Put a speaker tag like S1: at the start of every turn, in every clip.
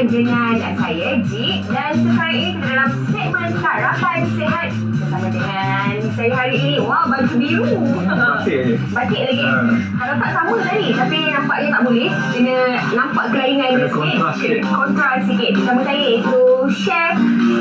S1: dengan saya, Jik. Dan sekarang ini kita dalam segmen Sarapan Sihat bersama dengan saya hari ini. Wah, baju biru. Batik lagi. Kalau tak sama tadi, tapi nampaknya tak boleh. Kena nampak kelainan dia sikit. Kontras sikit. Bersama saya iaitu Chef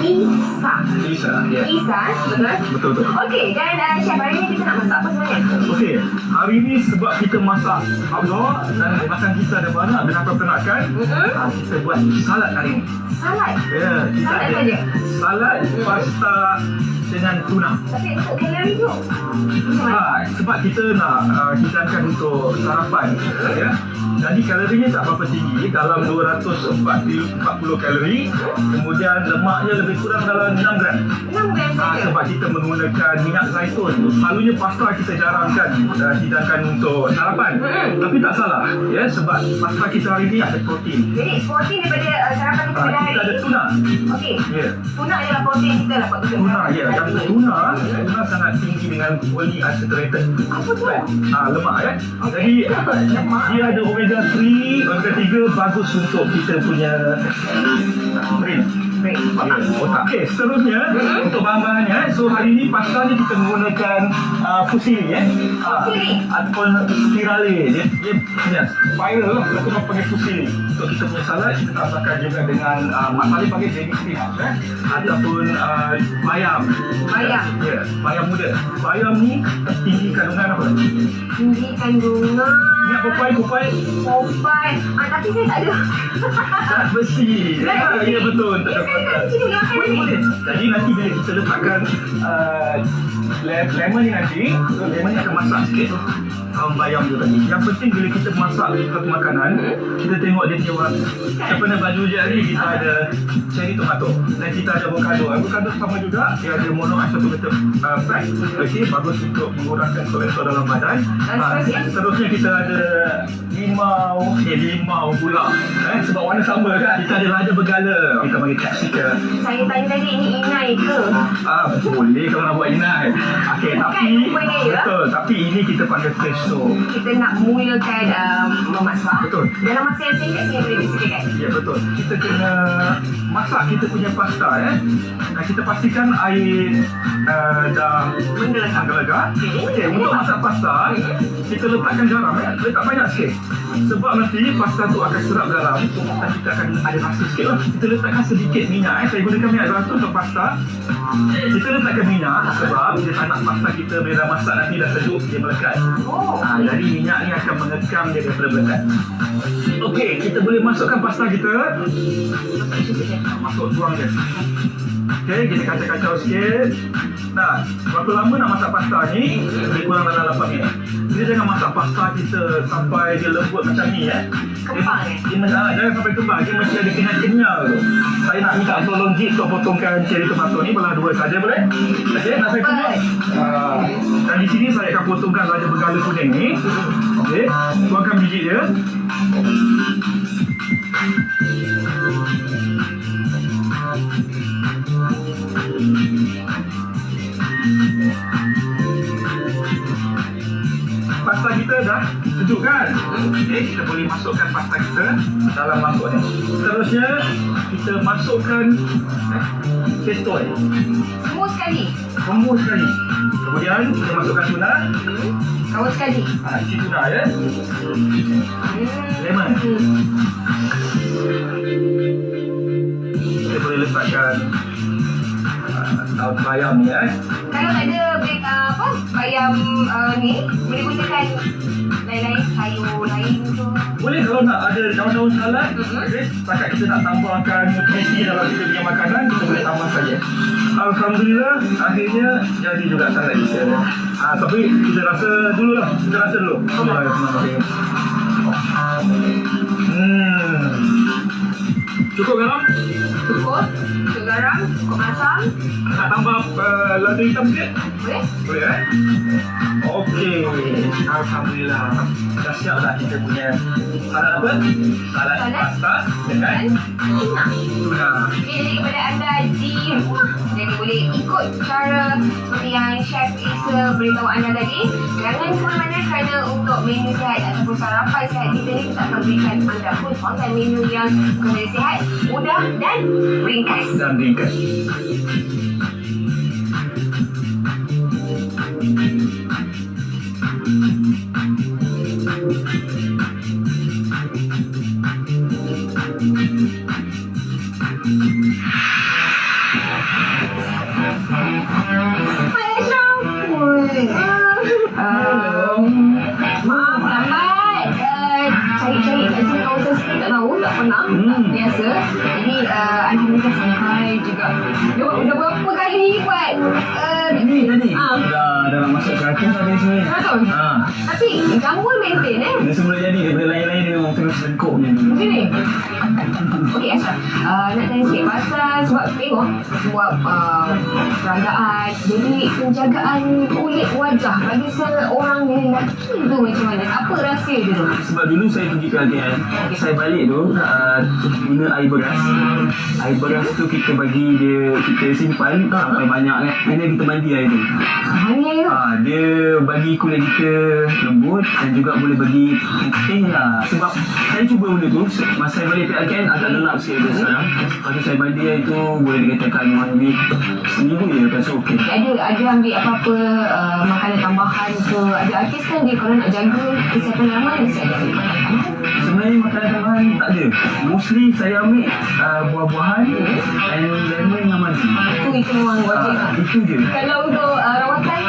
S1: Isa. Isa, betul?
S2: Betul.
S1: Okey, dan Chef, hari ini kita nak masak apa sebenarnya?
S2: Okey, hari ni sebab kita masak outdoor dan makan kita ada banyak dan apa peranakan, kita buat salad hari ni.
S1: Salad?
S2: Ya, kita
S1: Salad
S2: ada
S1: saja?
S2: salad, pasta dengan tuna.
S1: Tapi untuk kalori tu macam mana?
S2: Sebab kita nak hidangkan untuk sarapan, ya. Jadi kalorinya tak berapa tinggi, dalam 240 kalori. Kemudian lemaknya lebih kurang dalam 6 gram.
S1: 6 gram saja?
S2: Sebab kita menggunakan minyak zaitun. Selalunya pasta kita jarangkan hidangkan untuk sarapan. Tapi tak salah, ya, sebab pasta kita hari ni ada protein.
S1: Jadi protein daripada sarapan kita pada hari
S2: Kita ada
S1: ini.
S2: tuna.
S1: Okey.
S2: Ya.
S1: Tuna adalah protein kita lah Pak Tuan.
S2: Tuna, ya. Dan tuna sangat tinggi dengan polyunsaturated
S1: Apa tu?
S2: lemak, ya.
S1: Okey.
S2: Jadi
S1: Lemak.
S2: dia ada omega 3, omega 3 bagus untuk kita punya brain. Otak. Okey, seterusnya untuk bahan-bahannya. So hari ni pasta ni kita menggunakan fusilli, ya.
S1: Fusilli?
S2: Ataupun spirale. Dia spiral lah, kita pakai fusilli. Untuk kita punya salad kita tambahkan juga dengan mak salih pakai baby spinach, ataupun bayam.
S1: Bayam.
S2: Ya, bayam muda. Bayam ni tinggi kandungan apa?
S1: Tinggi kandungan
S2: Minyak popai.
S1: Popai. Tapi saya tak ada.
S2: Zat besi. Ya, betul. Tak ada
S1: Saya tak boleh makan ni.
S2: Boleh. Jadi nanti bila kita letakkan lemon ni nanti, so lemon ni akan masak sikit tu bayam tu tadi. Yang penting bila kita masak satu makanan, kita tengok dia punya warna. Daripada baju je ni kita ada cherry tomato dan kita ada avocado. Avocado sama juga, dia ada monounsaturated fat. Okey, bagus untuk mengurangkan kolesterol dalam badan. Seterusnya kita ada limau pula. Sebab warna sama kan. Kita ada lada bergala. Kita panggil capsicum.
S1: Saya tanya tadi ini inai ke?
S2: Boleh kalau nak buat inai. Okey, tapi
S1: rupanya ya.
S2: betul, tapi ini kita panggil pesto.
S1: Kita nak mulakan memasak.
S2: Betul.
S1: Dalam masa yang singkat saya boleh disediakan.
S2: Ya, betul. Kita kena masak kita punya pasta, ya. Dan kita pastikan air dah menggelegak. Okey, untuk masak pasta, kita letakkan garam, ya. Letak banyak sikit. Sebab nanti pasta tu akan serap garam, so pasta kita akan ada rasa sikit lah. Kita letakkan sedikit minyak, saya gunakan minyak zaitun untuk pasta. Kita letakkan minyak sebab dia tak nak pasta kita bila masak nanti dah sejuk, dia melekat. Jadi minyak ni akan mengekam dia daripada melekat. Okey, kita boleh masukkan pasta kita. Masuk, tuang dia. Okey, kita kacau-kacau sikit. Nah, berapa lama nak masak pasta ni? Lebih kurang dalam 8 minit. Kita jangan masak pasta kita sampai dia lembut macam ni, ya.
S1: Kembang,
S2: Jangan sampai kembang, dia mesti ada kenyal tu. Saya nak minta tolong Jik untuk potongkan cherry tomato ni belah 2 saja, boleh? Okey, nak saya tunggu. Dan di sini saya akan potongkan lada bergala kuning ni. Okey, tuangkan biji dia. Pasta kita dah sejuk kan? Okey, kita boleh masukkan pasta kita dalam mangkuk ni. Seterusnya kita masukkan pesto ni.
S1: Semua sekali.
S2: Semua sekali. Kemudian kita masukkan tuna.
S1: Kawal sekali.
S2: Isi tuna, ya. Lemon. Kita boleh letakkan daun bayam ni, ya.
S1: Kalau tak ada bayam ni, boleh gunakan lain-lain sayur lain tu.
S2: Boleh kalau nak ada daun-daun salad. Okey, setakat kita nak tambahkan nutrisi dalam kita punya makanan, kita boleh tambah saja. Alhamdulillah, akhirnya jadi juga salad kita. Tapi kita rasa dulu lah. Kita rasa dulu. Cukup garam?
S1: Cukup garam, cukup masam.
S2: Nak tambah lada hitam sikit?
S1: Boleh?
S2: Boleh, Okey. Alhamdulillah. Dah siap dah kita punya salad apa? Salad pasta dengan tuna.
S1: Okay, jadi kepada anda di rumah, jadi boleh ikut cara seperti yang Chef Isa beritahu anda tadi. Jangan ke mana kerana untuk menu sihat ataupun sarapan sihat kita ni, kita akan berikan anda pun konten menu yang kena sihat, mudah dan ringkas. Maaf lambat. Cari-cari kat sini kawasan sini tak tahu, tak pernah. Biasa. Jadi alhamdulillah sampai juga. Dah berapa kali ni buat?
S2: Ini tadi. Dah dalam masa 100 tadi sebenarnya.
S1: 100? Tapi kamu pun maintain
S2: Dia semula jadi daripada lain-lain dia memang terus lengkuk macam tu.
S1: macam ni? Okey Ashraf, nak tanya sikit pasal sebab tengok buat peragaan. Jadi penjagaan kulit wajah bagi seorang lelaki tu macam mana? Apa rahsia dia tu?
S2: Sebab dulu saya pergi ke ATM, saya balik tu guna air beras. Air beras tu kita bagi dia, kita simpan sampai banyak kan. Kena kita mandi air tu.
S1: Hanya tu?
S2: Dia bagi kulit kita lembut dan juga boleh bagi putih lah. Sebab saya cuba benda tu masa saya balik PLKN agak gelap sikit tu sekarang. Lepas tu saya mandi air tu boleh dikatakan 1 week, seminggu je lepas tu okey.
S1: Ada ambil apa-apa makanan tambahan ke? Ada artis kan dia kalau nak jaga kesihatan lama dia mesti ada ambil makanan tambahan.
S2: Sebenarnya makanan tambahan tak ada. Mostly saya ambil buah-buahan and lemon dengan madu.
S1: Itu memang wajib lah.
S2: Itu je.
S1: Kalau untuk rawatan,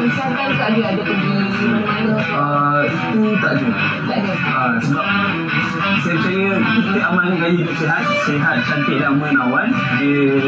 S1: misalkan tu ada pergi mana-mana ke?
S2: Itu tak ada.
S1: Tak ada.
S2: Sebab saya percaya kita amalkan gaya hidup sihat, cantik dan menawan. Dia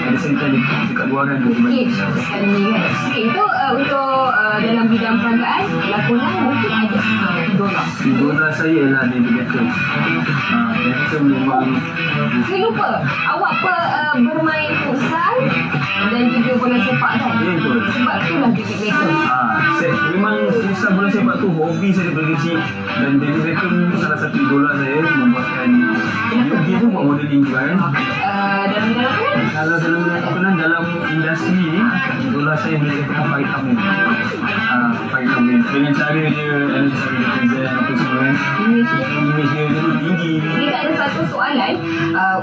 S2: ada sentan dekat luaran tu.
S1: Sikit sekali ni kan. Sikit itu untuk dalam bidang peragaan, lakonan mungkin ada idola.
S2: Idola saya ialah David Beckham. Beckham memang...
S1: Saya lupa, awak bermain futsal dan juga bola sepak kan?
S2: Ya, betul.
S1: Sebab itulah David Beckham.
S2: Saya memang futsal bola sepak tu hobi saya daripada kecil. Dan David Beckham salah satu idola saya, membuatkan dia pun buat modeling juga kan.
S1: Dalam bidang lakonan?
S2: Kalau dalam bidang lakonan, dalam industri ni, idola saya boleh katakan Farid Amin. Farid Amin dengan cara dia dan cara dia present apa semua kan. Image dia tu tinggi.
S1: Jadi tak ada satu soalan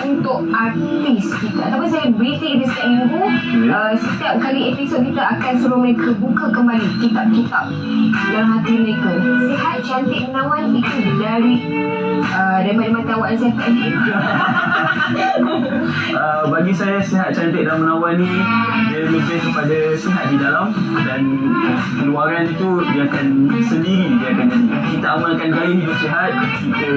S1: untuk artis kita. Ataupun selebriti kita setiap minggu, setiap kali episod kita akan suruh mereka buka kembali kitab-kitab dalam hati mereka. Sihat, cantik, menawan itu daripada mata awak yang sihat ni.
S2: Bagi saya sihat, cantik dan menawan ni dia lebih kepada sihat di dalam dan luaran itu dia akan sendiri dia akan jadi. Kita amalkan gaya hidup sihat, kita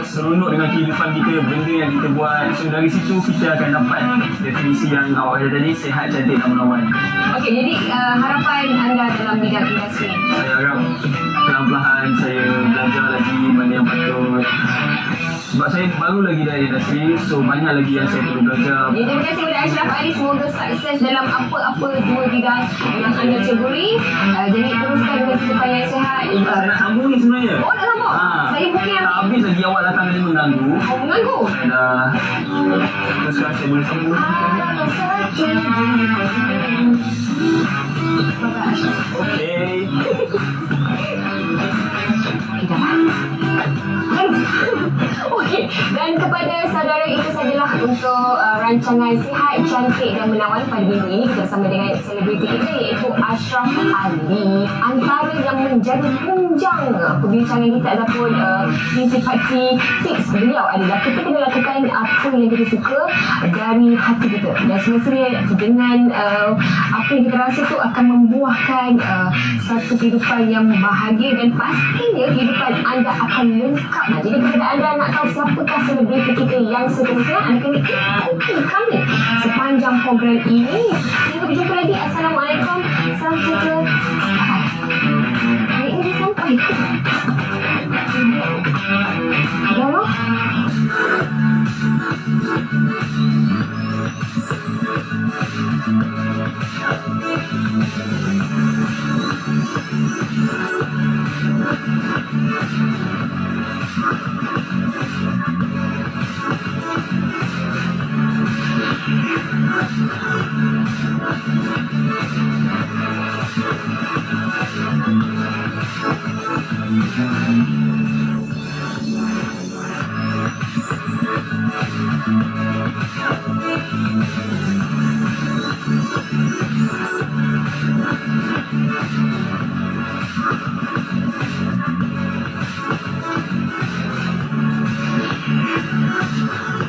S2: seronok dengan kehidupan kita, benda yang kita buat. So dari situ kita akan dapat definisi yang awak kata tadi, sihat, cantik dan menawan.
S1: Okey, jadi harapan anda dalam bidang industri?
S2: Saya harap perlahan-lahan saya belajar lagi mana yang patut. Sebab saya baru lagi dari industri, so banyak lagi yang saya perlu belajar.
S1: Terima kasih kepada Ashraf Ali. Semoga sukses dalam apa-apa dua bidang yang anda ceburi. Jadi teruskan dengan kehidupan yang sihat.
S2: Saya nak sambung ni sebenarnya.
S1: Oh, nak sambung? Saya mungkin
S2: tak habis lagi awak datang tadi mengganggu.
S1: Oh, mengganggu?
S2: Saya dah teruskan, saya boleh sambung. Okey.
S1: Okey, dan kepada saudara itu sajalah untuk rancangan Sihat, Cantik dan Menawan pada minggu ini. Kita bersama dengan selebriti kita iaitu Ashraf Ali. Antara yang menjadi punjang perbincangan kita ataupun sifat tips beliau adalah kita kena lakukan apa yang kita suka dari hati kita, dan semestinya dengan apa yang kita rasa tu akan membuahkan satu kehidupan yang bahagia dan pastinya kehidupan anda akan lengkap. Jadi kepada anda nak tahu siapakah selebriti kita yang seterusnya, anda kena ikuti kami sepanjang program ini. Hingga berjumpa lagi. Assalamualaikum. Salam sejahtera. Ini sampai.